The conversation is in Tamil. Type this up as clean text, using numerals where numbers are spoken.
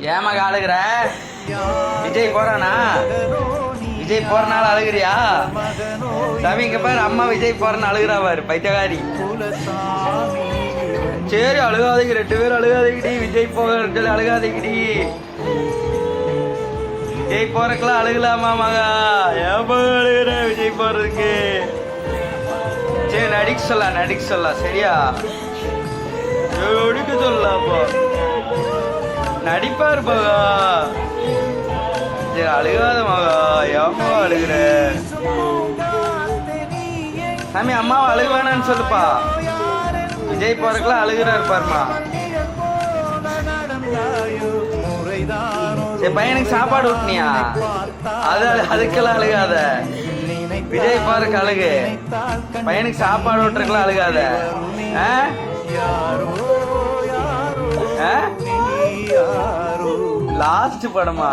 ஏமாக அழுகுற? விஜய் போறானா? விஜய் போறனால அழுகுறியா? சாமி இங்க பாரு, அம்மா விஜய் போறன்னு அழுகுறா பாரு, பைத்தியகாரி. சரி அழுகாதீங்க, 2 பேரும் அழுகாதீங்கடி. விஜய் போகிறன்னு சொல்லி அழுகாதீங்கடி. விஜய் போறக்கெல்லாம் அழுகலாமா மகா? ஏமா அழுகுற விஜய் போறதுக்கு? சரி நடிக்க சொல்லலாம் சரியா? நடிக்க சொல்லலாம் அப்போ நடிப்பாரு மகா. சரி அழுகாத மகா, ஏமா அழுகுற? சாமி அம்மாவை அழுக வேணான்னு சொல்லுப்பா. விஜய் போறதுக்குலாம் அழுகுறாரு பாருமா. சரி பையனுக்கு சாப்பாடு ஊட்டினியா? அதுக்கெல்லாம் அழுகாத. விஜய் போறதுக்கு அழுகு, பையனுக்கு சாப்பாடு ஊட்டுறதுக்கெல்லாம் அழுகாத. லாஸ்ட் படமா?